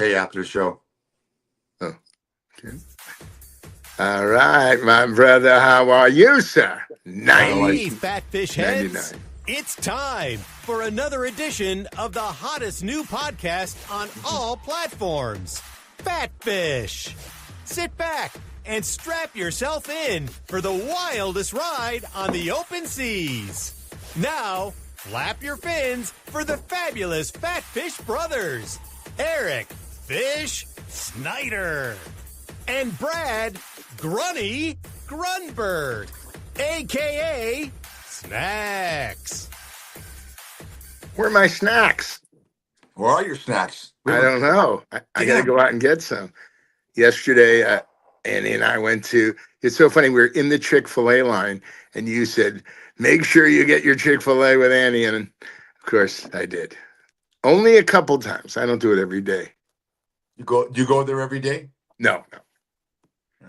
pay after the show. Oh, okay. All right, my brother. How are you, sir? Hey, fat fish heads. 99. It's time for another edition of the hottest new podcast on all platforms, Fat Fish. Sit back and strap yourself in for the wildest ride on the open seas. Now, flap your fins for the fabulous Fat Fish brothers, Eric Fish Snyder and Brad Grunny Grunberg, a.k.a. Snacks. Where are my snacks? Where are your snacks? I don't know. I got to go out and get some. Yesterday, Annie and I went to, it's so funny, we were in the Chick-fil-A line, and you said, make sure you get your Chick-fil-A with Annie. And of course, I did. Only a couple times. I don't do it every day. Do you go there every day? No. Yeah.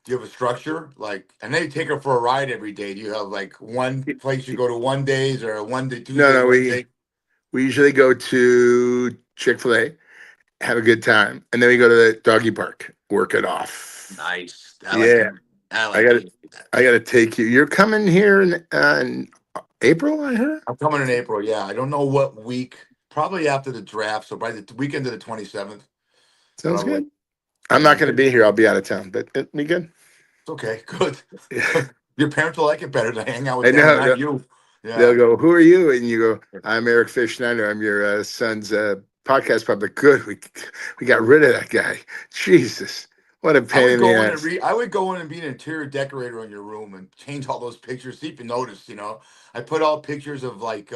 Do you have a structure? Like, I know you take her for a ride every day. Do you have like one place you go to one days or one day, two days? No, we usually go to Chick-fil-A, have a good time, and then we go to the doggy park, work it off. Nice. I got to take you. You're coming here in April, I heard? I'm coming in April, yeah. I don't know what week. Probably after the draft, so by the weekend of the 27th. Sounds good. I'm not going to be here. I'll be out of town, but it'll be good. It's okay. Good. Yeah. Your parents will like it better to hang out with I them, know. not you. Yeah. They'll go, who are you? And you go, I'm Eric Fish Snyder. I'm your son's podcast public. Good. We got rid of that guy. Jesus. What a pain in the ass. I would go in and be an interior decorator in your room and change all those pictures. See if you notice, I put all pictures of like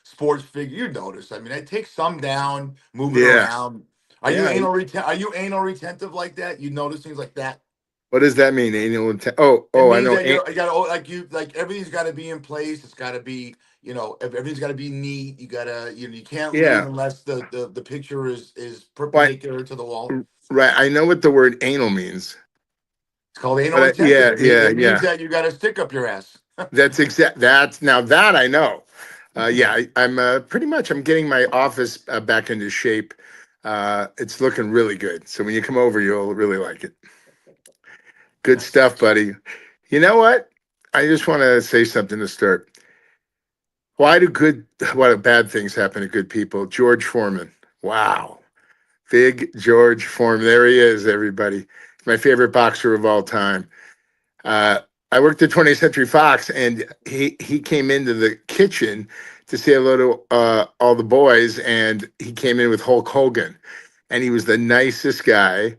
sports figure. You notice. I mean, I take some down, move it around. Are you anal retentive like that? You notice things like that? What does that mean? Anal retentive? Oh, I know. You got everything's got to be in place. It's got to be, everything's got to be neat. You gotta, you can't leave unless the picture is perpendicular to the wall. Right. I know what the word anal means. It's called anal retentive. It means yeah. that you got to stick up your ass. Now that I know. I'm pretty much. I'm getting my office back into shape. It's looking really good. So when you come over, you'll really like it. Good stuff, buddy. You know what? I just want to say something to start. Why do bad things happen to good people? George Foreman. Wow. Big George Foreman. There he is, everybody. My favorite boxer of all time. I worked at 20th Century Fox, and he came into the kitchen to say hello to all the boys, and he came in with Hulk Hogan, and he was the nicest guy.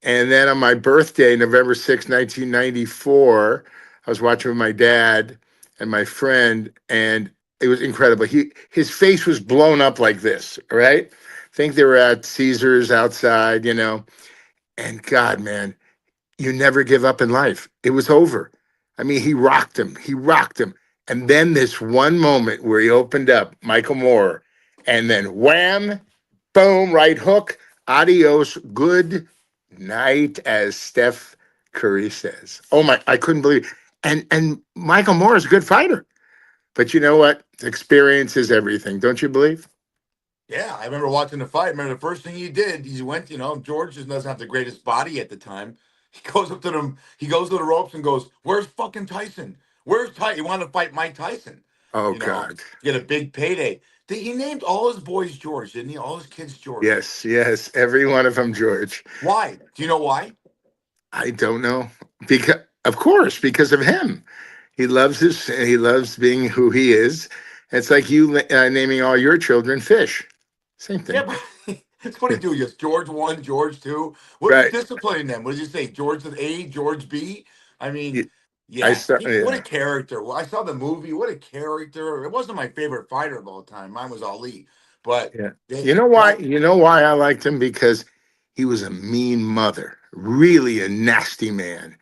And then on my birthday, November 6, 1994, I was watching with my dad and my friend, and it was incredible. His face was blown up like this, right? I think they were at Caesars outside, and God, man, you never give up in life. It was over. I mean, he rocked him. And then this one moment where he opened up, Michael Moore, and then wham, boom, right hook, adios, good night, as Steph Curry says. Oh my, I couldn't believe it. And Michael Moore is a good fighter. But you know what? Experience is everything. Don't you believe? Yeah, I remember watching the fight. I remember the first thing he did, he went, George just doesn't have the greatest body at the time. He goes up to them, he goes to the ropes and goes, where's fucking Tyson? Where's Tyson? He wanted to fight Mike Tyson. Oh, God. Get a big payday. He named all his boys George, didn't he? All his kids George. Yes. Every one of them George. Why? Do you know why? I don't know. Because of him. He loves being who he is. It's like you naming all your children Fish. Same thing. Yeah, but it's what do you do? Just George 1, George 2. What is disciplining them? What did you say? George A, George B? I mean, what a character. Well, I saw the movie. What a character. It wasn't my favorite fighter of all time. Mine was Ali. But you know why? You know why I liked him? Because he was a mean mother, really a nasty man.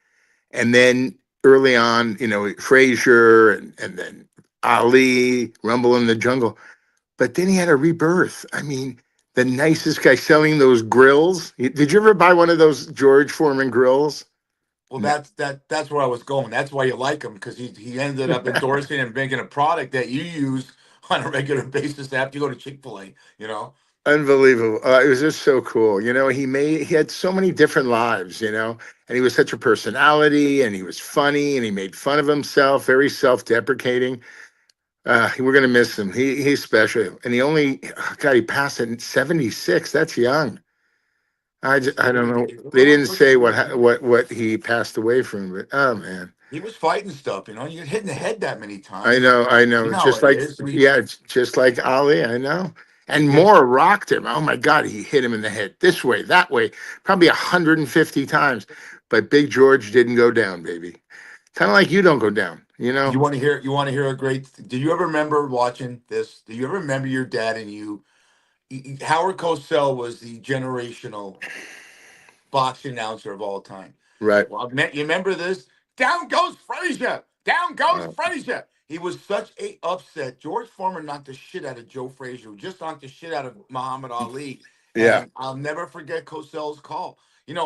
And then early on, Frazier and then Ali, Rumble in the Jungle. But then he had a rebirth. I mean, the nicest guy selling those grills. Did you ever buy one of those George Foreman grills? Well, that's where I was going. That's why you like him, because he ended up endorsing and making a product that you use on a regular basis after you go to Chick-fil-A, Unbelievable. It was just so cool. He had so many different lives, and he was such a personality, and he was funny, and he made fun of himself, very self-deprecating. We're gonna miss him. He's special, and God, he passed at 76. That's young. I don't know. They didn't say what he passed away from, but oh man. He was fighting stuff, you get hit in the head that many I times. know, I know. You know It's how just it like, is. yeah, it's just like Ali. I know. And Yeah. Moore rocked him. Oh my God, he hit him in the head this way, that way, probably 150 times. But Big George didn't go down, baby. Kind of like you don't go down, You want to hear? You want to hear a great? Do you ever remember watching this? Do you ever remember your dad and you? Howard Cosell was the generational boxing announcer of all time. Right. Well, you remember this? Down goes Frazier. Down goes Uh, Frazier. He was such a upset. George Foreman knocked the shit out of Joe Frazier, who just knocked the shit out of Muhammad Ali. yeah. And I'll never forget Cosell's call.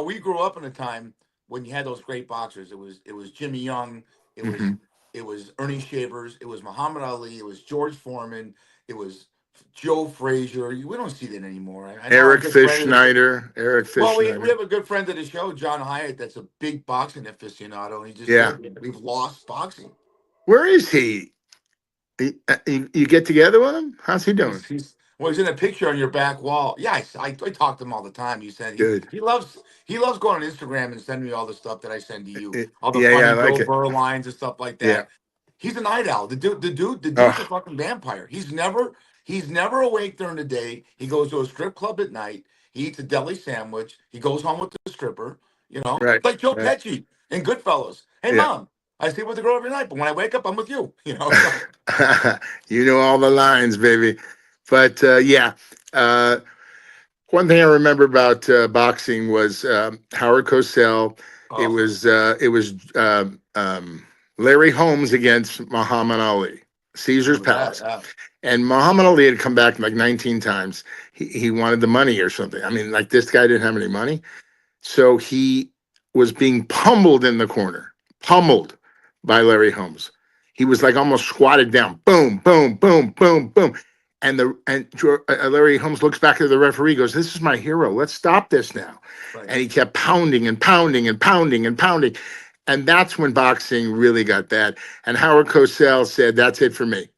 We grew up in a time when you had those great boxers. It was Jimmy Young. It was hmm it was Ernie Shavers. It was Muhammad Ali. It was George Foreman. It was Joe Frazier. We don't see that anymore. I know our Eric good friend is. Schneider. Eric Well, Fish we Schneider. have a good friend of the show, John Hyatt, that's a big boxing aficionado, and he just Yeah. said we've lost boxing. Where is he? You get together with him? How's he doing? He's in a picture on your back wall. Yeah, I talk to him all the time. He said he Good. he loves he loves going on Instagram and sending me all the stuff that I send to you, all the Yeah, yeah, I funny like Bill it. Burr lines and stuff like Yeah. that. He's a night owl. The dude's a Oh, fucking vampire. He's never awake during the day. He goes to a strip club at night. He eats a deli sandwich. He goes home with the stripper. right, Like Joe right. Pesci in Goodfellas. Hey, Yeah. mom, I sleep with the girl every night, but when I wake up, I'm with you. So You know all the lines, baby. But yeah, uh, one thing I remember about boxing was Howard Cosell. It oh, was Larry Holmes against Muhammad Ali, Caesar's remember that? Palace, and Muhammad Ali had come back like 19 times. He wanted the money or something. I mean, like this guy didn't have any money, so he was being pummeled in the corner, pummeled by Larry Holmes. He was like almost squatted down. Boom, boom, boom, boom, boom. Larry Holmes looks back at the referee, goes, "This is my hero. Let's stop this now." Right. And he kept pounding and pounding and pounding and pounding. And that's when boxing really got bad. And Howard Cosell said, "That's it for me."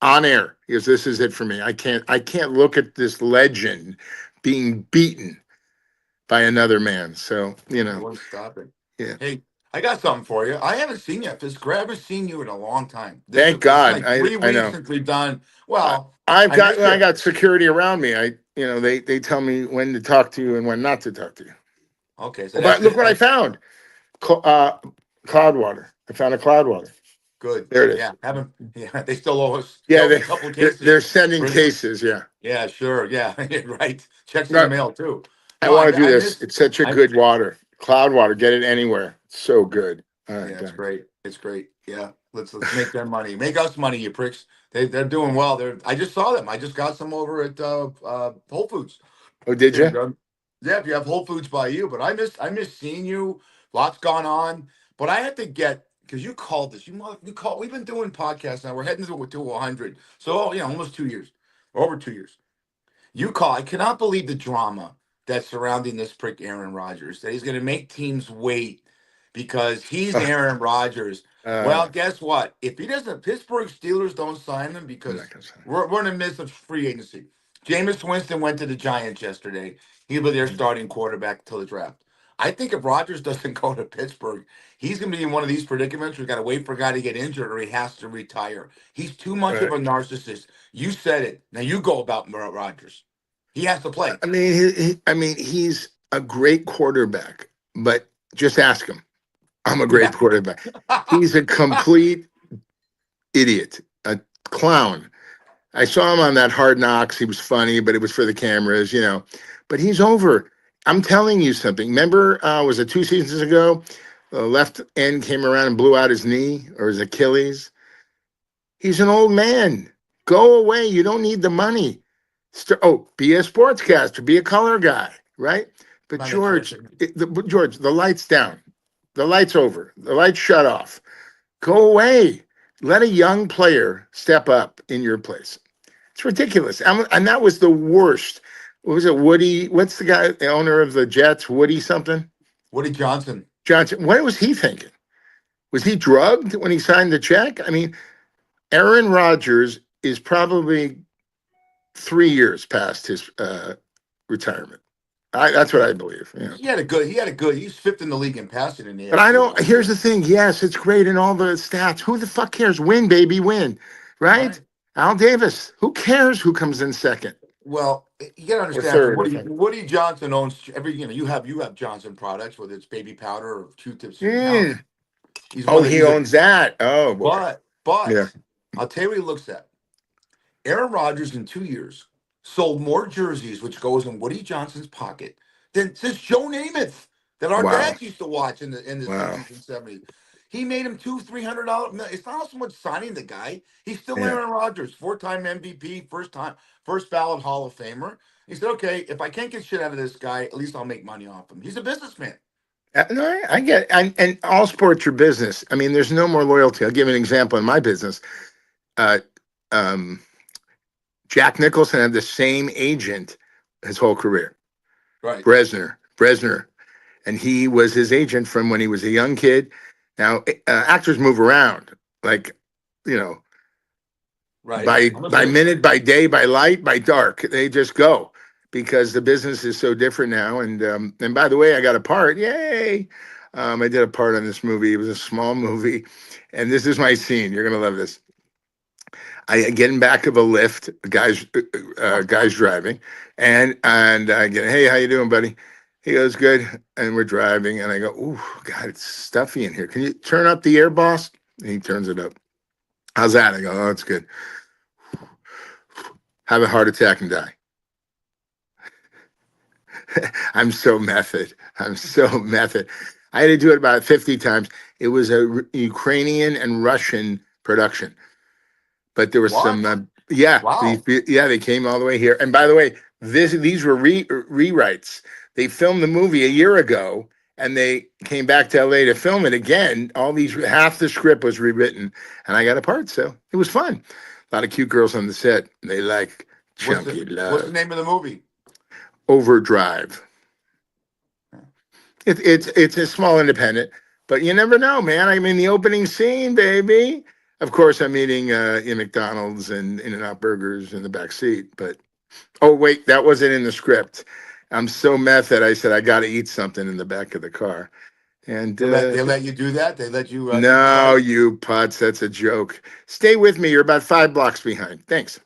On air. He goes, "This is it for me. I can't look at this legend being beaten by another man." So, I won't stop it. yeah. Hey, I got something for you. I haven't seen you. This I haven't seen you in a long time. Thank It's God. like three I weeks know. since we've done. I, Well, I miss I you. got security around me. They tell me when to talk to you and when not to talk to you. Okay, so Oh, but that's look it. what I That's found. Cloud water. I found a cloud water. good. There it is. Yeah, haven't. Yeah, they still owe us. They Yeah, owe me a couple of they're cases. sending cases. Yeah. Yeah, sure. Yeah, right. Checks in the No, mail too. I No, I want to do I this. miss. It's such a I good water. Cloud water. Get it anywhere. It's so good. All right, Yeah, it's thanks. great. It's great. Yeah, let's make them money. Make us money, you pricks. They're doing well. I just saw them. I just got some over at Whole Foods. Oh, did And you? yeah, if you have Whole Foods by you, but I miss seeing you. Lots gone on, but I had to get because you called this. You called. We've been doing podcasts now. We're heading to 100. So almost 2 years, over 2 years. You call. I cannot believe the drama that's surrounding this prick Aaron Rodgers. That he's going to make teams wait because he's Oh, Aaron Rodgers. uh, Well, guess what? If he doesn't, Pittsburgh Steelers don't sign him I'm because not gonna say. we're in the midst of free agency. Jameis Winston went to the Giants yesterday. He'll be their starting quarterback till the draft. I think if Rodgers doesn't go to Pittsburgh, he's going to be in one of these predicaments. We've got to wait for a guy to get injured or he has to retire. He's too much of Right. a narcissist. You said it. Now you go about Rodgers. He has to play. I mean, he's a great quarterback, but just ask him. I'm a great Yeah. quarterback. He's a complete idiot, a clown. I saw him on that Hard Knocks. He was funny, but it was for the cameras. But he's over. I'm telling you something. Remember, was it 2 seasons ago? The left end came around and blew out his knee or his Achilles. He's an old man. Go away. You don't need the money. Be a sportscaster. Be a color guy, right? But Not George, interested. George, the lights down. The lights over. The lights shut off. Go away. Let a young player step up in your place. It's ridiculous. And that was the worst. what was it? Woody, what's the guy, the owner of the Jets? Woody something? Woody Johnson. Johnson. What was he thinking? Was he drugged when he signed the check? I mean, Aaron Rodgers is probably 3 years past his retirement. That's what I believe. Yeah. He's fifth in the league in passing in the But I AFC don't. last Here's year. the thing. Yes, it's great in all the stats. Who the fuck cares? Win, baby, win. Right? Right. Al Davis. Who cares who comes in second Well, you gotta or understand, third? I think. Woody Johnson owns every. You have Johnson products, whether it's baby powder or Q-tips in your mouth. Mm. He's Oh, one of he he's a owns that. Oh boy. but Yeah. I'll tell you what he looks at. Aaron Rodgers in 2 years sold more jerseys, which goes in Woody Johnson's pocket, than since Joe Namath that our Wow. dads used to watch in the Wow. 60s and 70s. He made him $200-300. No, it's not so much signing the guy. He's still Yeah. Aaron Rodgers, 4-time MVP, first ballot Hall of Famer. He said, okay, if I can't get shit out of this guy, at least I'll make money off him. He's a businessman. No, I get it. And all sports are business. I mean, there's no more loyalty. I'll give you an example in my business. Uh, um, Jack Nicholson had the same agent his whole career, Right. Bresner, and he was his agent from when he was a young kid. Now, actors move around, like, you know, Right. by minute, by day, by light, by dark. They just go because the business is so different now. And by the way, I got a part. Yay! I did a part on this movie. It was a small movie, and this is my scene. You're gonna love this. I get in back of a lift. Guys driving, and I get, hey, how you doing, buddy? He goes, good. And we're driving, and I go, ooh, God, it's stuffy in here. Can you turn up the air, boss? And he turns it up. How's that? I go, oh, it's good. Have a heart attack and die. I'm so method. I had to do it about 50 times. It was a Ukrainian and Russian production, but there was What? some, yeah, Wow. they came all the way here. And by the way, these were rewrites. They filmed the movie a year ago, and they came back to LA to film it again. Half the script was rewritten, and I got a part, so it was fun. A lot of cute girls on the set. They like chunky love. What's the name of the movie? Overdrive. It's a small independent, but you never know, man. I'm in the opening scene, baby. Of course, I'm eating in McDonald's and In-N-Out burgers in the back seat. But oh wait, that wasn't in the script. I'm so method. I said I got to eat something in the back of the car, and They let you do that? They let you? no, you putz. That's a joke. Stay with me. You're about 5 blocks behind. Thanks.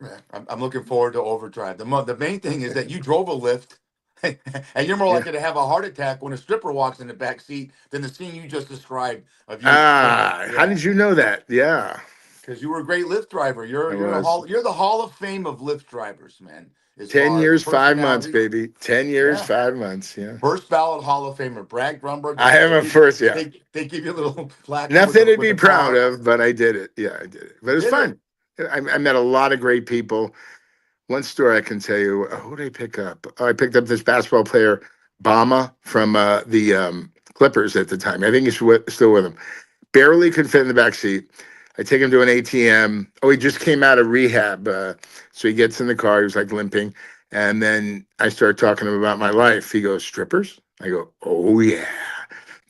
Yeah, I'm looking forward to Overdrive. The main thing is that you drove a lift, and you're more Yeah. likely to have a heart attack when a stripper walks in the back seat than the scene you just described of you. How did you know that? Yeah, Because you were a great Lyft driver. You're the Hall of Fame of Lyft drivers, man. As 10 far as years, 5 months, personality. baby. 10 years, Yeah. 5 months. Yeah. First ballot Hall of Famer, Brad Grunberg. I am a first, yeah. They give you a little plaque. Nothing to with be the proud car. of, but I did it. Yeah, I did it. But it was Did fun. I met a lot of great people. One story I can tell you. Who did I pick up? Oh, I picked up this basketball player, Bama, from the Clippers at the time. I think he's still with him. Barely could fit in the back seat. I take him to an ATM. Oh, he just came out of rehab. So he gets in the car. He was like limping. And then I start talking to him about my life. He goes, strippers? I go, oh, yeah.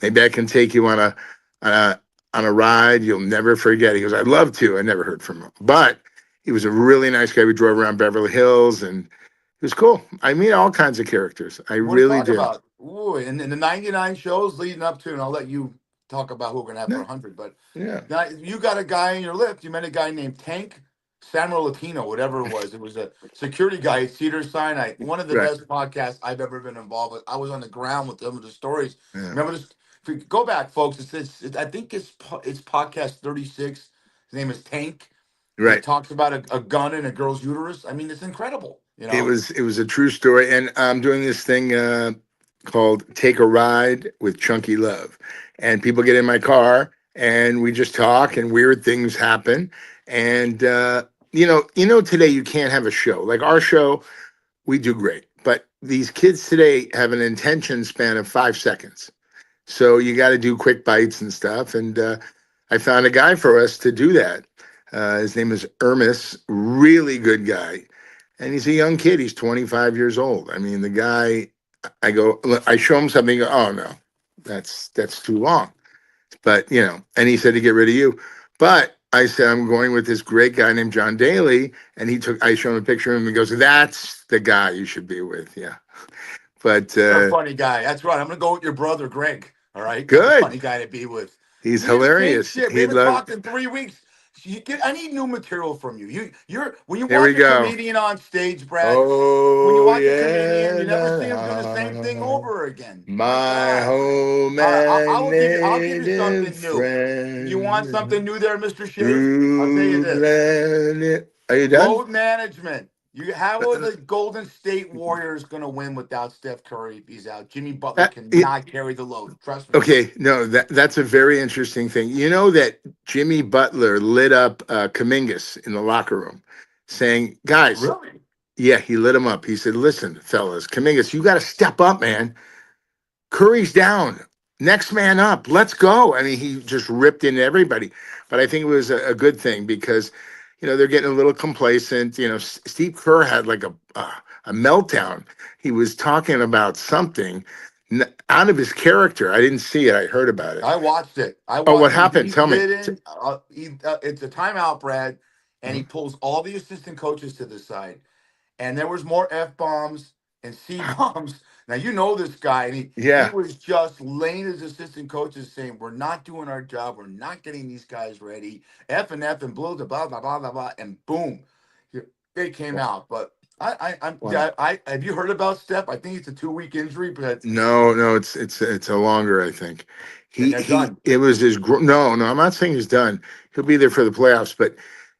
Maybe I can take you on a ride you'll never forget. He goes, I'd love to. I never heard from him. But he was a really nice guy. We drove around Beverly Hills, and it was cool. I meet all kinds of characters. I What to really talk do. about? Ooh, and the 99 shows leading up to, and I'll let you talk about who we're gonna have for Yeah. 100. But Yeah. now you got a guy in your lift. You met a guy named Tank Samuel Latino, whatever it was. It was a security guy at Cedar Sinai. One of the Right. best podcasts I've ever been involved with. I was on the ground with them with the stories. Yeah. Remember this? If we go back, folks. I think it's podcast 36. His name is Tank. He Right. talks about a gun in a girl's uterus. I mean, it's incredible. You know, It was a true story. And I'm doing this thing called Take a Ride with Chunky Love. And people get in my car and we just talk and weird things happen. And today you can't have a show. Like our show, we do great. But these kids today have an attention span of 5 seconds. So you got to do quick bites and stuff. And I found a guy for us to do that. His name is Ermis, really good guy. And he's a young kid. He's 25 years old. I mean, the guy, I show him something. Oh no, that's too long. But and he said to get rid of you. But I said I'm going with this great guy named John Daly, and I showed him a picture of him and he goes, "That's the guy you should be with." Yeah, but You're a funny guy. That's right. I'm gonna go with your brother, Greg. All right, that's a good. funny guy to be with. He's You just change hilarious. shit. We He haven't loves. talked in 3 weeks. I need new material from you. You're when you Here we watch a go. comedian on stage, Brad. When you Oh watch a comedian, yeah, you never see him do the same thing over again. My my God. home All right, and I'll give you native something new. You want something friend, new there, Mr. Shave? I'll tell you true this. planet. Are you done? Load management. How are the Golden State Warriors going to win without Steph Curry if he's out? Jimmy Butler Yeah, cannot carry the load. Trust me. okay, no, that's a very interesting thing. You know that Jimmy Butler lit up Kamingas in the locker room, saying, "Guys, Really? yeah, he lit him up." He said, "Listen, fellas, Kamingas, you got to step up, man. Curry's down. Next man up. Let's go." I mean, he just ripped into everybody. But I think it was a good thing because, they're getting a little complacent. Steve Kerr had like a meltdown. He was talking about something out of his character. I didn't see it. I heard about it. I watched it. I Oh, what watched it. happened? He Tell me. slid in. It's a timeout, Brad, and he Mhm. pulls all the assistant coaches to the side. And there was more F bombs and C bombs. Now you know this guy, and he Yeah. was just laying his assistant coaches saying, "We're not doing our job. We're not getting these guys ready. F and F and blah blah blah blah blah blah." And boom, they came out. But Wow. I have you heard about Steph? I think it's a 2 week injury, but No, no, it's a longer, I think. then He they're he done. it was his no, no, I'm not saying he's done. He'll be there for the playoffs, but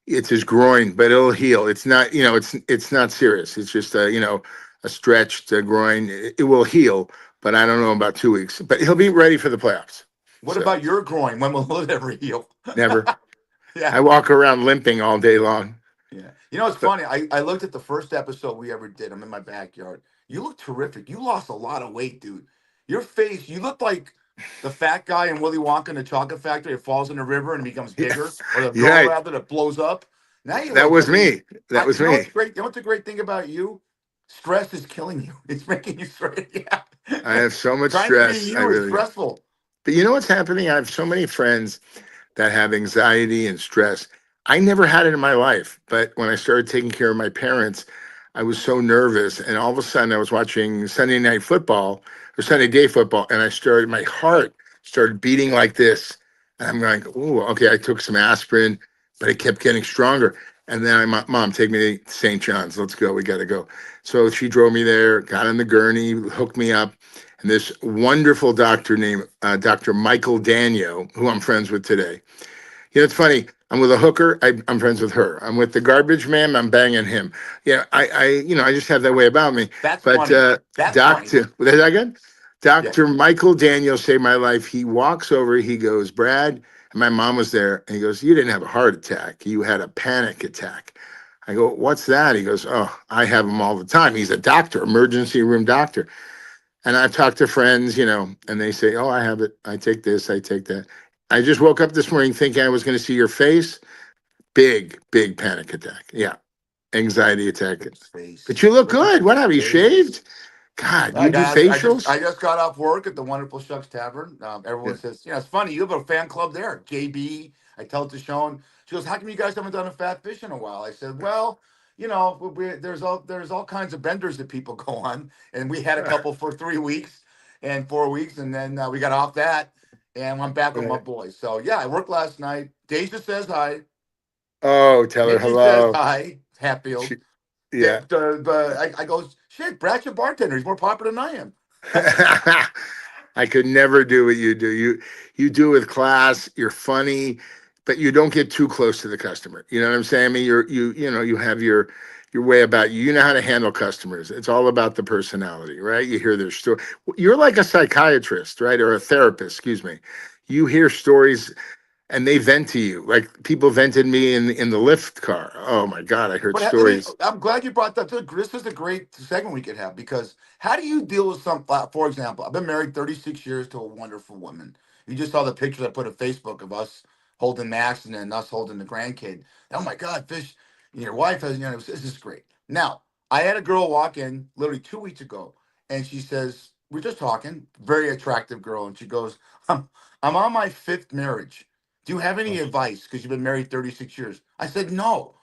it's his groin, but it'll heal. It's not, it's not serious. It's just a stretched groin. It will heal, but I don't know about 2 weeks. But he'll be ready for the playoffs. What So about your groin? When will it ever heal? never. Yeah. I walk around limping all day long. Yeah. You know, it's But funny. I looked at the first episode we ever did. I'm in my backyard. You look terrific. You lost a lot of weight, dude. Your face, you look like the fat guy in Willy Wonka in the chocolate factory that falls in the river and becomes bigger, or the you're girl right. rather that blows up. Now you That look, I was mean, me. That was you know me. what's great? You know what's the great thing about you? Stress is killing you. It's making you straight. Yeah. I have so much Trying to be stress. I you is really do. stressful. But you know what's happening? I have so many friends that have anxiety and stress. I never had it in my life, but when I started taking care of my parents, I was so nervous. And all of a sudden, I was watching Sunday night football or Sunday day football, and my heart started beating like this. And I'm like, oh, okay. I took some aspirin, but it kept getting stronger. And then Mom, take me to St. John's. Let's go. We got to go. So she drove me there, got on the gurney, hooked me up. And this wonderful doctor named Dr. Michael Danio, who I'm friends with today. It's funny. I'm with a hooker. I'm friends with her. I'm with the garbage man. I'm banging him. Yeah, I just have that way about me. That's But funny. That's funny. is that good? Yeah. Dr. Michael Daniel saved my life. He walks over. He goes, Brad, and my mom was there. And he goes, you didn't have a heart attack. You had a panic attack. I go, what's that? He goes, oh, I have them all the time. He's a doctor, emergency room doctor. And I've talked to friends, and they say, oh, I have it. I take this. I take that. I just woke up this morning thinking I was going to see your face. Big, big panic attack. Yeah. Anxiety attack. His But face. you look Look at good. What your have you face. shaved? God, I you do got. facials? I just got off work at the Wonderful Shucks Tavern. Yeah. Everyone says, it's funny. You have a fan club there, JB. I tell it to Sean. She goes, how come you guys haven't done a fat fish in a while? I said, well, there's all kinds of benders that people go on, and we had a couple for 3 weeks and 4 weeks, and then we got off that, and I'm back with my Right. boys. So yeah, I worked last night. Deja says hi. Oh, tell her Nikki says hello. hi. Hatfield. She, yeah. I go, shit, Brad's your bartender. He's more popular than I am. I could never do what you do. You do it with class. You're funny, but you don't get too close to the customer. You know what I'm saying? I mean, you have your way about you. You know how to handle customers. It's all about the personality, right? You hear their story. You're like a psychiatrist, right? Or a therapist, excuse me. You hear stories and they vent to you. Like people vented me in the lift car. Oh my God, I heard Let me. stories. I'm glad you brought that. This is a great segment we could have because how do you deal with some? For example, I've been married 36 years to a wonderful woman. You just saw the picture I put on Facebook of us holding Max and then us holding the grandkid. Oh my God, Fish, your wife has. This is great. Now, I had a girl walk in literally 2 weeks ago, and she says, "We're just talking." Very attractive girl, and she goes, "I'm on my fifth marriage. Do you have any advice? Because you've been married 36 years." I said, "No."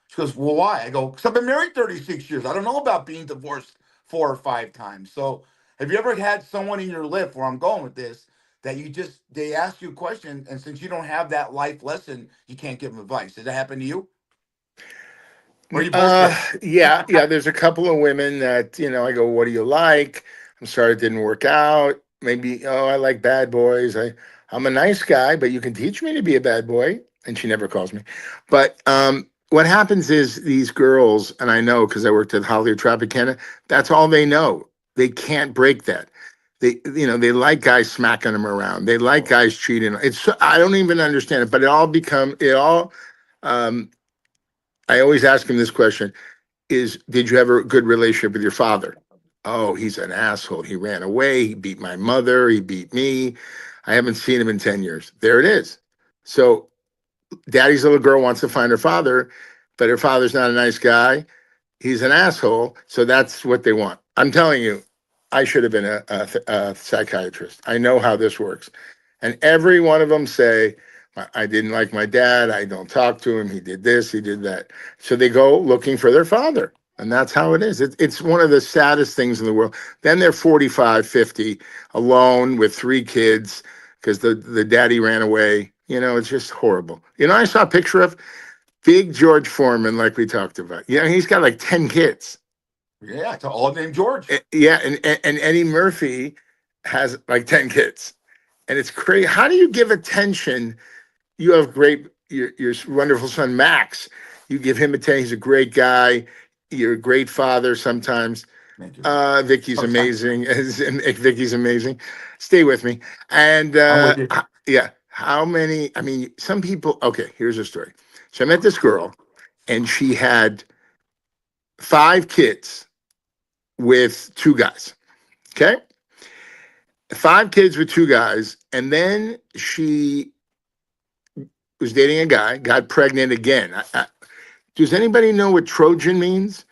She goes, "Well, why?" I go, "Because I've been married 36 years. I don't know about being divorced 4 or 5 times." So, have you ever had someone in your life, where I'm going with this, that they ask you a question, and since you don't have that life lesson, you can't give them advice? Did that happen to you? Or are you bullshit? Yeah. There's a couple of women that, I go, what do you like? I'm sorry it didn't work out. Maybe, oh, I like bad boys. I'm a nice guy, but you can teach me to be a bad boy. And she never calls me. But what happens is these girls, and I know because I worked at Hollywood Tropicana, that's all they know. They can't break that. They like guys smacking them around. They like guys cheating. I don't even understand it, but um, I always ask him this question did you have a good relationship with your father? Oh, he's an asshole. He ran away. He beat my mother. He beat me. I haven't seen him in 10 years. There it is. So daddy's little girl wants to find her father, but her father's not a nice guy. He's an asshole. So that's what they want. I'm telling you, I should have been a psychiatrist. I know how this works. And every one of them say, I didn't like my dad. I don't talk to him. He did this, he did that. So they go looking for their father. And that's how it is. It's one of the saddest things in the world. Then they're 45, 50, alone with 3 kids because the daddy ran away. It's just horrible. I saw a picture of Big George Foreman, like we talked about. He's got like 10 kids. Yeah, it's all named George. Yeah, and Eddie Murphy has like 10 kids. And it's crazy. How do you give attention? You have your wonderful son, Max. You give him attention. He's a great guy. You're a great father sometimes. Thank you. Vicky's Sometimes. amazing. Vicky's amazing. Stay with me. And I'm with you. yeah, how many? I mean, some people. Okay, here's a story. So I met this girl, and she had 5 kids with 2 guys. Okay, 5 kids with 2 guys, and then she was dating a guy, got pregnant again. Does anybody know what Trojan means?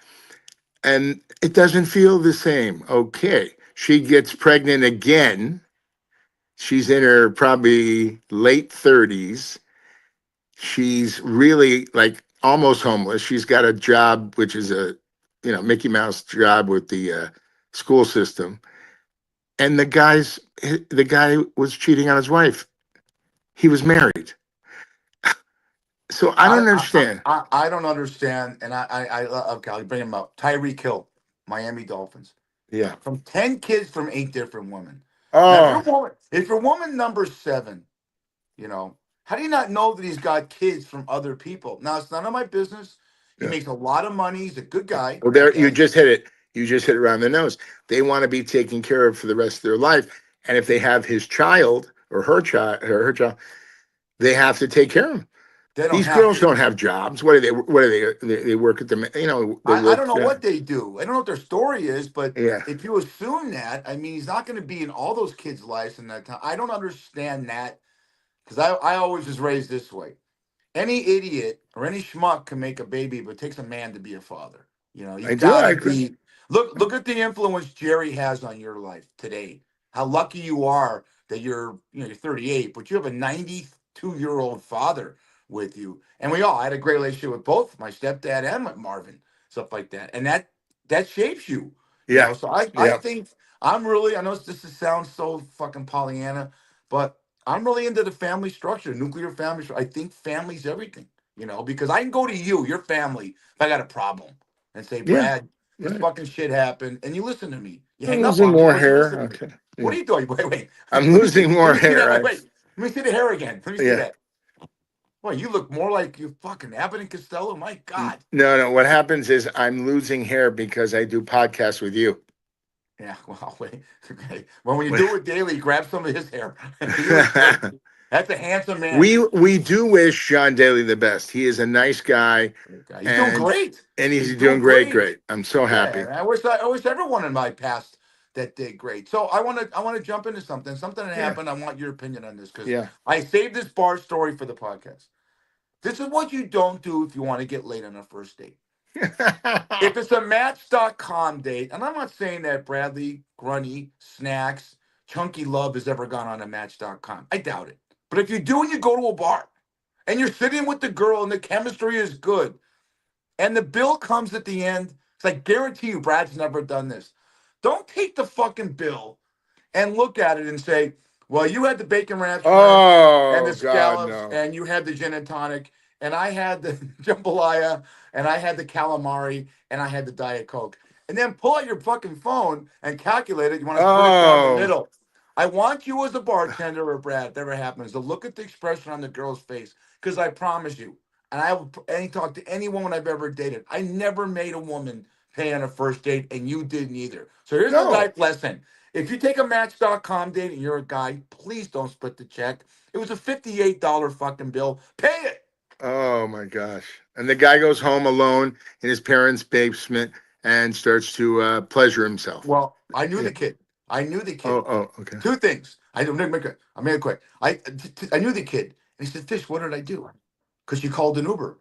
And it doesn't feel the same. Okay, she gets pregnant again. She's in her probably late 30s. She's really like almost homeless. She's got a job, which is a Mickey Mouse job with the school system. And the guy was cheating on his wife. He was married. So I don't understand. I don't understand, and okay, I'll bring him up. Tyreek Hill, Miami Dolphins, Yeah. from 10 kids from 8 different women. Now, Oh, if you're woman number 7, how do you not know that he's got kids from other people? Now, it's none of my business. He yeah. makes a lot of money. He's a good guy. Well, there you Okay, just hit it. You just hit it around the nose. They want to be taken care of for the rest of their life, and if they have his child or her child, they have to take care of him. they don't These have girls to. don't have jobs. What are they? What are they? They work at the. They I work. don't know what they do. I don't know what their story is, but Yeah, if you assume that, I mean, he's not going to be in all those kids' lives in that time. I don't understand that, because I always was raised this way. Any idiot or any schmuck can make a baby, but it takes a man to be a father. You I do. I gotta agree. be. Look at the influence Jerry has on your life today. How lucky you are that you're 38, but you have a 92-year-old father with you. And I had a great relationship with both my stepdad and with Marvin, stuff like that. And that shapes you. Yeah, So I yeah. think I know sounds so fucking Pollyanna, but I'm really into the family structure, nuclear family. I think family's everything, because I can go to your family, if I got a problem, and say, Yeah. Brad, this Right. fucking shit happened, and you listen to me. You I'm hang up losing on me, more but you hair. listen to me. Okay. What Yeah. are you doing? Wait. I'm Let me see. losing Let more me see hair. that. Wait. Let me see the hair again. Let me see Yeah. that. Boy, you look more like you fucking Abbott and Costello. My God. No. What happens is I'm losing hair because I do podcasts with you. Yeah. Well, wait. Okay. Well, when you do it daily, grab some of his hair. He looks great. That's a handsome man. We do wish John Daly the best. He is a nice guy, He's doing and great. he's He's doing doing great. great. Great. I'm so happy. Yeah, I wish everyone in my past that did great. So I want to jump into something that Yeah. happened. I want your opinion on this, because Yeah. I saved this bar story for the podcast. This is what you don't do if you want to get laid on a first date. If it's a Match.com date, and I'm not saying that Bradley, Grunny, Snacks, Chunky Love has ever gone on a Match.com. I doubt it. But if you do and you go to a bar and you're sitting with the girl and the chemistry is good and the bill comes at the end, it's like, guarantee you, Brad's never done this. Don't take the fucking bill and look at it and say, well, you had the bacon ranch shrimp and Oh the God, scallops no. and you had the gin and tonic and I had the jambalaya and I had the calamari and I had the Diet Coke. And then pull out your fucking phone and calculate it. You want to split it down the Oh, middle. I want you as a bartender or Brad, if ever happens, to look at the expression on the girl's face. Because I promise you, and I will any talk to any woman I've ever dated, I never made a woman pay on a first date, and you didn't either. So here's the no. life lesson. If you take a Match.com date and you're a guy, please don't split the check. It was a $58 fucking bill. Pay it. Oh my gosh. And the guy goes home alone in his parents' basement and starts to pleasure himself. Well, I knew Yeah. the kid. I knew the Oh, kid. oh, okay. Two things. I made it quick. I knew the kid. And he said, Fish, what did I do? Because you called an Uber.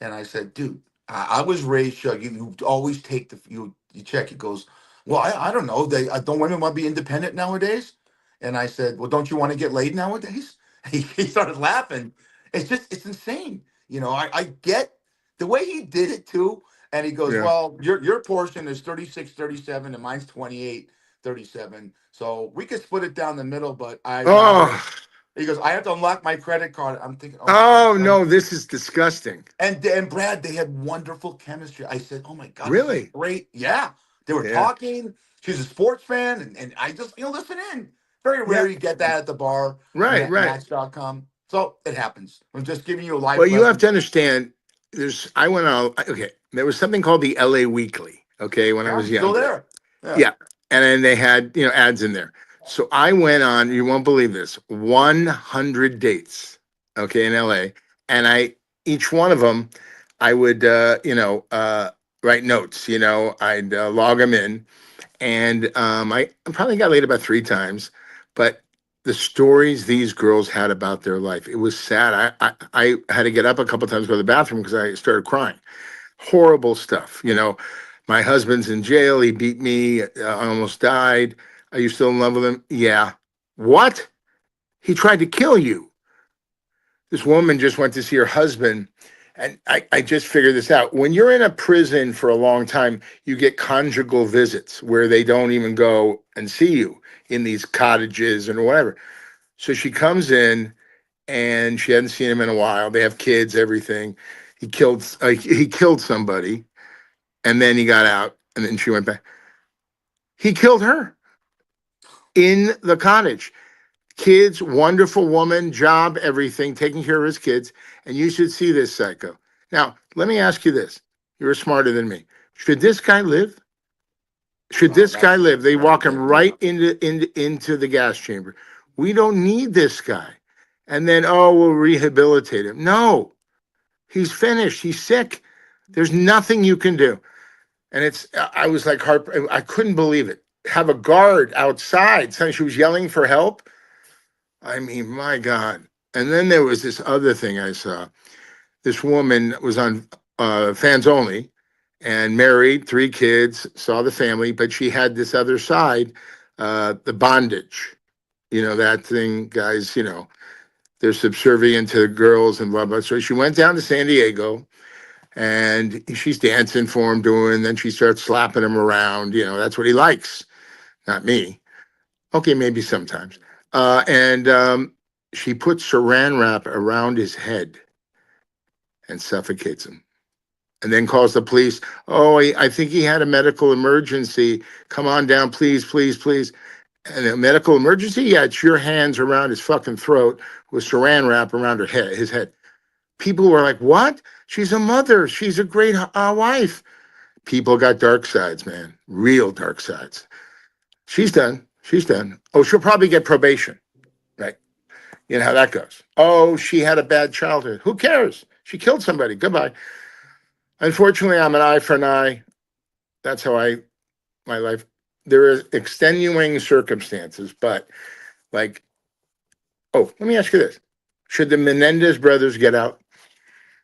And I said, dude, I was raised, you always take you check. He goes, well, I don't know. Don't women want to be independent nowadays? And I said, well, don't you want to get laid nowadays? He started laughing. It's insane. I get the way he did it too. And he goes, Yeah. well, your portion is 36.37 and mine's 28.37. So we could split it down the middle, but I'd rather. Oh, He goes, I have to unlock my credit card. I'm thinking, oh my God, oh son. no, this is disgusting. And Brad, they had wonderful chemistry. I said, "Oh my God, this is Really? great." Yeah, they were Yeah. talking. She's a sports fan, and I just listen in. Very Yeah. rare you get that at the bar, Right, right. Match.com. So it happens. I'm just giving you a life Well, you have lesson. to understand, I went on, okay, there was something called the LA Weekly, okay, when I Yeah, was I'm still younger. there. Yeah. Yeah. And then they had, ads in there. So I went on, you won't believe this, 100 dates, okay, in LA. And each one of them, I would, write notes, I'd log them in. And I probably got laid about 3 times, but the stories these girls had about their life, it was sad. I had to get up a couple times to go to the bathroom because I started crying. Horrible stuff. My husband's in jail. He beat me. I almost died. Are you still in love with him? Yeah. What? He tried to kill you. This woman just went to see her husband. And I just figured this out. When you're in a prison for a long time, you get conjugal visits where they don't even go and see you in these cottages and whatever. So she comes in and she hadn't seen him in a while. They have kids, everything. He killed somebody, and then he got out, and then she went back. He killed her in the cottage. Kids, wonderful woman, job, everything, taking care of his kids. And you should see this psycho. Now, let me ask you this. You're smarter than me. Should this guy live? Should this guy live? That's They very walk him good. Yeah. right into the gas chamber. We don't need this guy. And then, oh, we'll rehabilitate him. No, he's finished. He's sick. There's nothing you can do. And I was like, I couldn't believe it. Have a guard outside. She was yelling for help. I mean, my God. And then there was this other thing I saw. This woman was on Fans Only and married, 3 kids, saw the family, but she had this other side, the bondage. That thing, guys, they're subservient to girls and blah, blah. So she went down to San Diego and she's dancing for him, then she starts slapping him around. That's what he likes, not me. Okay, maybe sometimes. And she puts saran wrap around his head and suffocates him. And then calls the police. Oh, I think he had a medical emergency. Come on down, please, please, please. And a medical emergency? Yeah, it's your hands around his fucking throat with saran wrap around his head. People were like, what? She's a mother. She's a great wife. People got dark sides, man. Real dark sides. She's done. She's done. Oh, she'll probably get probation. Right. You know how that goes. Oh, she had a bad childhood. Who cares? She killed somebody. Goodbye. Unfortunately, I'm an eye for an eye. That's how my life. There are extenuating circumstances, but like, oh, let me ask you this. Should the Menendez brothers get out?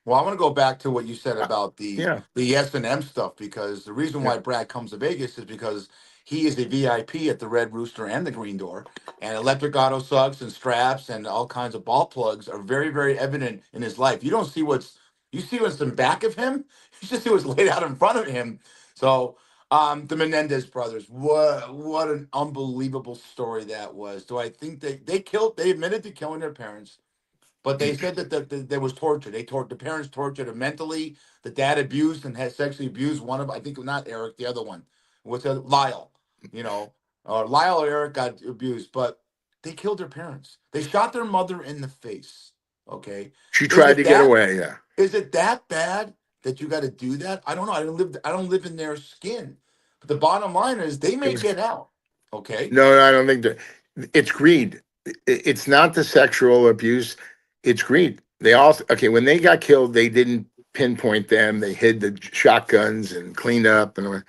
Well, I want to go back to what you said about Yeah. the S&M stuff, because the reason Yeah. why Brad comes to Vegas is because he is a VIP at the Red Rooster and the Green Door, and electric auto sucks and straps and all kinds of ball plugs are very, very evident in his life. You don't see you see what's in back of him. You just see what's laid out in front of him. So, the Menendez brothers, what an unbelievable story that was. Do I think they admitted to killing their parents? But they said that there was torture. The parents tortured him mentally. The dad abused and had sexually abused one of, I think not Eric, the other one. What's that? Lyle. You know, Lyle or Eric got abused, but they killed their parents. They shot their mother in the face. Okay, She is tried it to get that away. Yeah. is it that bad that you got to do that? I don't know. I don't live in their skin. But the bottom line is they It may was get out. Okay. no, I don't think that it's greed. It's not the sexual abuse. It's greed. They all okay. When they got killed, they didn't pinpoint them. They hid the shotguns and cleaned up and all.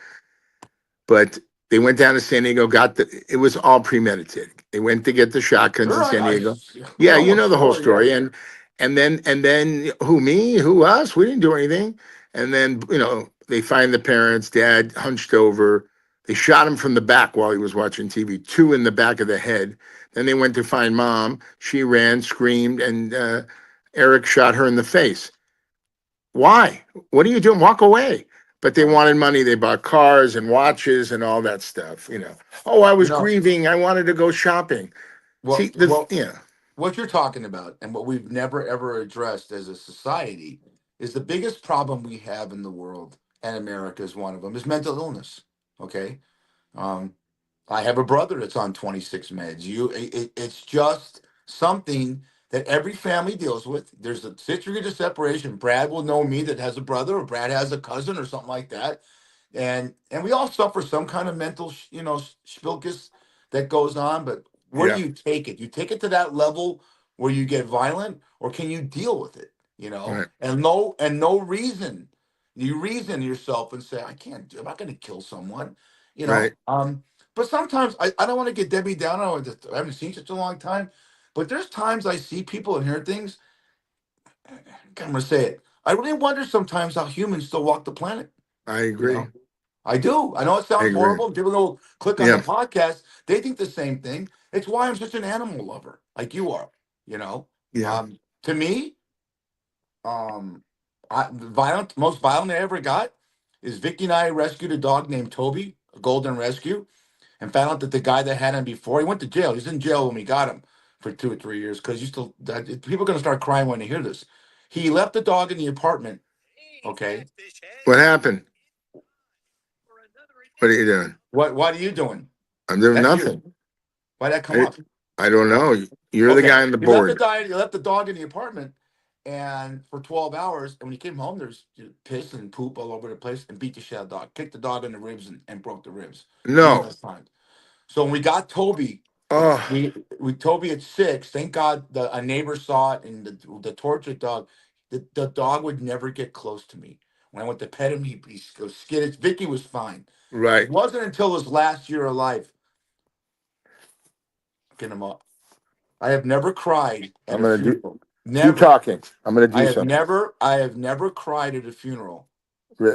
But they went down to San Diego, it was all premeditated. They went to get the shotguns Sure, in San Diego. we Yeah, know you the know the whole story. Yeah. story. And then who, me? Who, us? We didn't do anything. And then, they find the parents, dad hunched over. They shot him from the back while he was watching TV, two in the back of the head. Then they went to find mom. She ran, screamed, and Eric shot her in the face. Why? What are you doing? Walk away. But they Right. wanted money. They bought cars and watches and all that stuff. Oh, I You was know, grieving. I wanted to go shopping. See, well, yeah, what you're talking about and what we've never ever addressed as a society is the biggest problem we have in the world, and America is one of them, is mental illness. Okay. Um, I have a brother that's on 26 meds. It's just something that every family deals with. There's a 6 degrees of separation. Brad will know me that has a brother, or Brad has a cousin, or something like that, and we all suffer some kind of mental spilkus that goes on. But where do yeah, you take it? You take it to that level where you get violent, or can you deal with it? right, And no reason, you reason yourself and say, I'm not going to kill someone. you right. know um but sometimes I don't want to get Debbie down. I haven't seen such a long time, but there's times I see people and hear things. I'm gonna say it. I really wonder sometimes how humans still walk the planet. I You agree. know, I do. I know it I sounds agree. horrible. People go click on the Yeah, podcast. They think the same thing. It's why I'm such an animal lover, like you are. You know, yeah. to me, most violent I ever got is Vicky and I rescued a dog named Toby, a golden rescue, and found out that the guy that had him before, he went to jail. He's in jail when we got him for 2 or 3 years, because people are going to start crying when they hear this. He left the dog in the apartment. Okay. What happened? What are you doing? What are you doing? I'm doing That's you. nothing. Why'd that come I, up? I don't Oh, know. You're the okay. guy on the He left the board. dog. He left the dog in the apartment, and for 12 hours. And when he came home, there's piss and poop all over the place, and beat the shit out of the dog. Kicked the dog in the ribs and broke the ribs No. numerous times. So when we got Toby, Oh, we Toby at 6. Thank God a neighbor saw it, and the tortured dog. The dog would never get close to me. When I went to pet him, he was skidded. Vicky was fine. It right. wasn't until his last year of life. Get him up. I have never cried at I'm a gonna do. funeral. Keep Never. talking. I'm gonna do something. I have never cried at a funeral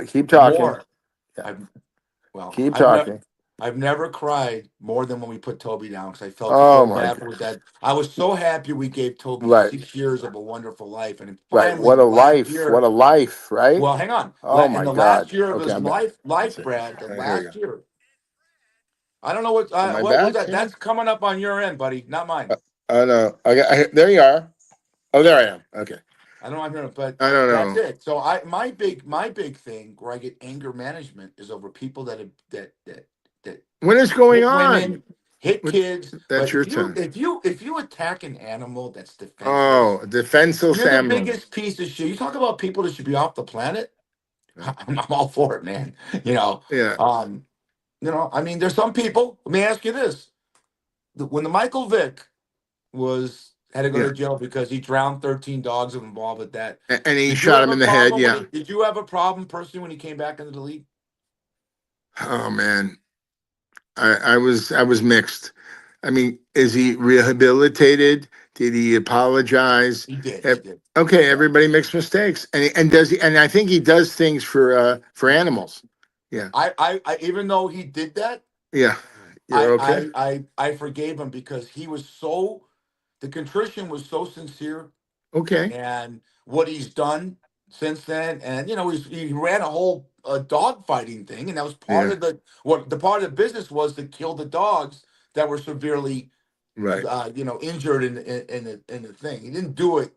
Keep talking. more. Yeah. I've well, Keep talking. I've never cried more than when we put Toby down, because I felt Oh so my happy God. with that. I was so happy we gave Toby Right. 6 years of a wonderful life, and Right. finally What in a the last life. What year. a life. Right. Well, hang on. Oh In my the God. last year of Okay. his I'm back. life, Let's see. Brad, the Here we last go. year. I don't know Am I what was back that. here? That's coming up on your end, buddy, not mine. Oh no. There you are. Oh, there I am. Okay. I don't know if I'm hearing, but I don't that's know. it. So my big thing where I get anger management is over people that What is going hit on? women, hit kids. That's But your if you turn. if you if you attack an animal that's defenseless, Oh, defenseless you're the animal. biggest piece of shit. You talk about people that should be off the planet. I'm all for it, man. You know, Yeah. um, I mean, there's some people. Let me ask you this: when the Michael Vick had to go Yeah. to jail because he drowned 13 dogs involved with that. And he Did you shot have him a in the head. problem Yeah. did you have a problem personally when he came back into the league? Oh man. I was mixed. I mean, is he rehabilitated? Did he apologize? He did. He Ev- did. Okay, Yeah. everybody makes mistakes, and does he? And I think he does things for animals. Yeah, I even though he did that, yeah. You're okay. I forgave him because he was so the contrition was so sincere, Okay. and what he's done since then, and he ran a whole dog fighting thing, and that was part Yeah. of the part of the business was to kill the dogs that were severely Right. injured in the thing. He didn't do it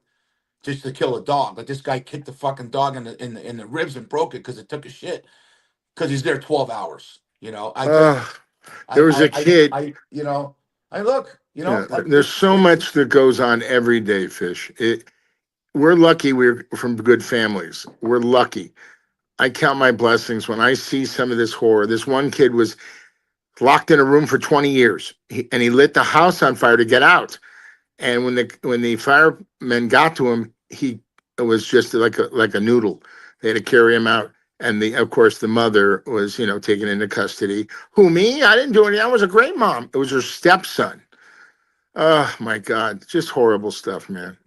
just to kill a dog, but this guy kicked the fucking dog in the ribs and broke it because it took a shit because he's there 12 hours. I just Uh, there was a kid. I look, Yeah. like There's so much that goes on every day, Fish. We're lucky. We're from good families. We're lucky. I count my blessings when I see some of this horror. This one kid was locked in a room for 20 years, and he lit the house on fire to get out. And when the firemen got to him, he it was just like a noodle. They had to carry him out. And of course the mother was taken into custody. Who, me? I didn't do anything. I was a great mom. It was her stepson. Oh my God, just horrible stuff, man.